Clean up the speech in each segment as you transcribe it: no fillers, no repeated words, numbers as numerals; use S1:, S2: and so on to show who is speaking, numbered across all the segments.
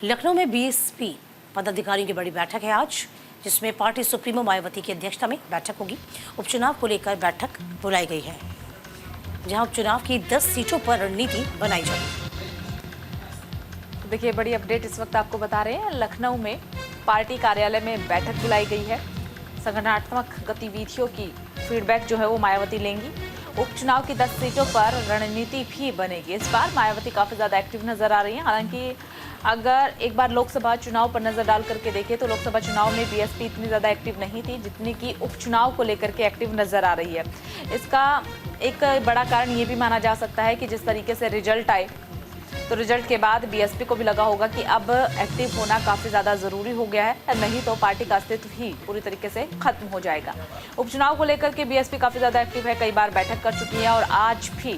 S1: लखनऊ में बीएसपी पदाधिकारियों की बड़ी बैठक है आज, जिसमें पार्टी सुप्रीमो मायावती की अध्यक्षता में बैठक होगी। उपचुनाव को लेकर बैठक बुलाई गई है, जहां उपचुनाव की 10 सीटों पर रणनीति बनाई जाएगी।
S2: तो देखिए, बड़ी अपडेट इस वक्त आपको बता रहे हैं। लखनऊ में पार्टी कार्यालय में बैठक बुलाई गई है। संगठनात्मक गतिविधियों की फीडबैक जो है वो मायावती लेंगी। उपचुनाव की 10 सीटों पर रणनीति भी बनेगी। इस बार मायावती काफी ज्यादा एक्टिव नजर आ रही हैं। हालांकि अगर एक बार लोकसभा चुनाव पर नजर डाल करके देखें तो लोकसभा चुनाव में बीएसपी इतनी ज्यादा एक्टिव नहीं थी जितनी कि उपचुनाव को लेकर के एक्टिव नजर आ रही है। इसका एक बड़ा कारण ये भी माना जा सकता है कि जिस तरीके से रिजल्ट आए तो रिजल्ट के बाद बीएसपी को भी लगा होगा कि अब एक्टिव होना काफी ज्यादा जरूरी हो गया है, नहीं तो पार्टी का अस्तित्व ही पूरी तरीके से खत्म हो जाएगा। उपचुनाव को लेकर के बीएसपी काफी ज्यादा एक्टिव है, कई बार बैठक कर चुकी है और आज भी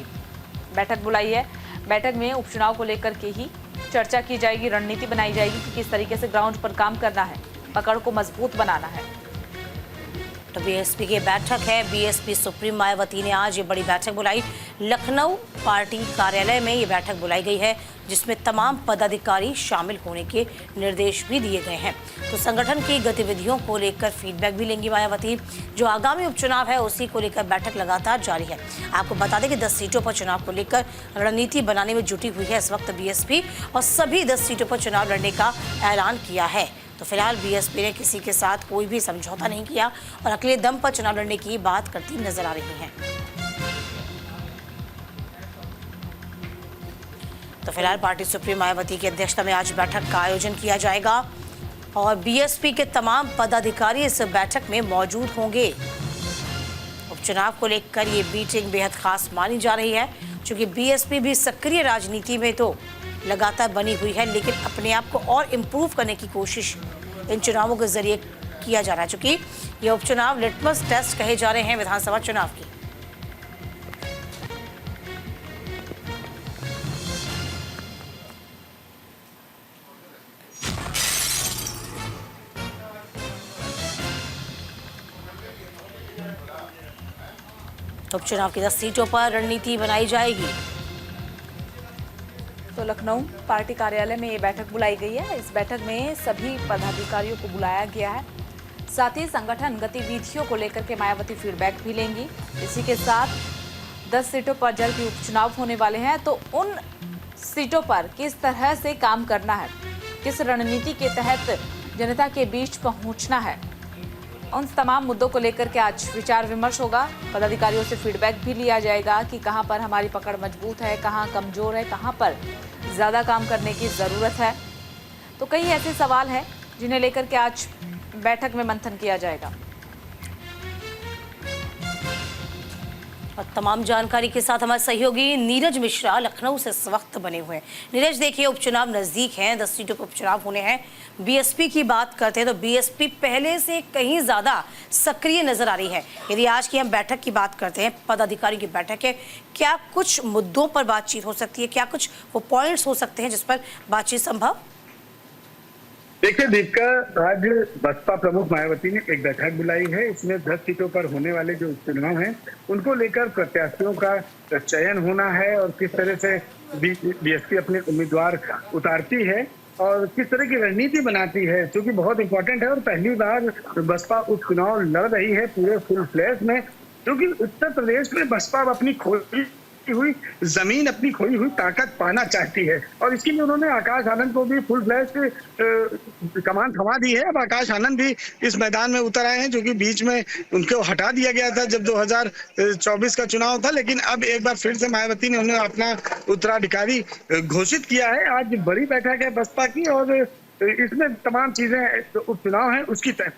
S2: बैठक बुलाई है। बैठक में उपचुनाव को लेकर के ही चर्चा की जाएगी, रणनीति बनाई जाएगी कि किस तरीके से ग्राउंड पर काम करना है, पकड़ को मजबूत बनाना है।
S1: तो बीएसपी की बैठक है। बीएसपी सुप्रीम मायावती ने आज ये बड़ी बैठक बुलाई। लखनऊ पार्टी कार्यालय में ये बैठक बुलाई गई है, जिसमें तमाम पदाधिकारी शामिल होने के निर्देश भी दिए गए हैं। तो संगठन की गतिविधियों को लेकर फीडबैक भी लेंगी मायावती। जो आगामी उपचुनाव है उसी को लेकर बैठक लगातार जारी है। आपको बता दें कि 10 सीटों पर चुनाव को लेकर रणनीति बनाने में जुटी हुई है इस वक्त बीएसपी, और सभी 10 सीटों पर चुनाव लड़ने का ऐलान किया है। तो फिलहाल बीएसपी ने किसी के साथ कोई भी समझौता नहीं किया और अकेले दम पर चुनाव लड़ने की बात करती नजर आ रही हैं। तो फिलहाल पार्टी सुप्रीम मायावती की अध्यक्षता में आज बैठक का आयोजन किया जाएगा और बीएसपी के तमाम पदाधिकारी इस बैठक में मौजूद होंगे। उपचुनाव को लेकर ये मीटिंग बेहद खास मानी जा रही है, क्योंकि बीएसपी भी सक्रिय राजनीति में तो लगातार बनी हुई है, लेकिन अपने आप को और इम्प्रूव करने की कोशिश इन चुनावों के जरिए किया जा रहा है, क्योंकि ये उपचुनाव लिटमस टेस्ट कहे जा रहे हैं विधानसभा चुनाव की। उपचुनाव की 10 सीटों पर रणनीति बनाई जाएगी।
S2: तो लखनऊ पार्टी कार्यालय में ये बैठक बुलाई गई है। इस बैठक में सभी पदाधिकारियों को बुलाया गया है। साथ ही संगठन गतिविधियों को लेकर के मायावती फीडबैक भी लेंगी। इसी के साथ 10 सीटों पर जल्द ही उपचुनाव होने वाले हैं, तो उन सीटों पर किस तरह से काम करना है, किस रणनीति के तहत जनता के बीच पहुंचना है, उन तमाम मुद्दों को लेकर के आज विचार विमर्श होगा। पदाधिकारियों से फीडबैक भी लिया जाएगा कि कहां पर हमारी पकड़ मजबूत है, कहां कमजोर है, कहां पर ज़्यादा काम करने की ज़रूरत है। तो कई ऐसे सवाल हैं जिन्हें लेकर के आज बैठक में मंथन किया जाएगा।
S1: और तमाम जानकारी के साथ हमारे सहयोगी नीरज मिश्रा लखनऊ से इस वक्त बने हुए हैं। नीरज, देखिए, उपचुनाव नजदीक हैं, 10 सीटों पर उपचुनाव होने हैं। बीएसपी की बात करते हैं तो बीएसपी पहले से कहीं ज्यादा सक्रिय नजर आ रही है। यदि आज की हम बैठक की बात करते हैं, पदाधिकारियों की बैठक है, क्या कुछ मुद्दों पर बातचीत हो सकती है, क्या कुछ वो पॉइंट्स हो सकते हैं जिस पर बातचीत संभव?
S3: देखिए दीपिका, आज बसपा प्रमुख मायावती ने एक बैठक बुलाई है। इसमें 10 सीटों पर होने वाले जो उपचुनाव हैं उनको लेकर प्रत्याशियों का चयन होना है और किस तरह से बीएसपी अपने उम्मीदवार उतारती है और किस तरह की रणनीति बनाती है, जो कि बहुत इंपॉर्टेंट है। और पहली बार बसपा उपचुनाव लड़ रही है पूरे फुल फ्लैश में, क्योंकि उत्तर प्रदेश में बसपा अपनी खोई हुई जमीन, अपनी खोई हुई ताकत पाना चाहती है और इसके लिए उन्होंने आकाश आनंद को भी फुल फ्लैश कमान थमा दी है। अब आकाश आनंद भी इस मैदान में उतर आए हैं, जो कि बीच में उनको हटा दिया गया था जब 2024 का चुनाव था, लेकिन अब एक बार फिर से मायावती ने उन्हें अपना उत्तराधिकारी घोषित किया है। आज बड़ी बैठक है बसपा की और इसमें तमाम चीजें उपचुनाव है उसकी तय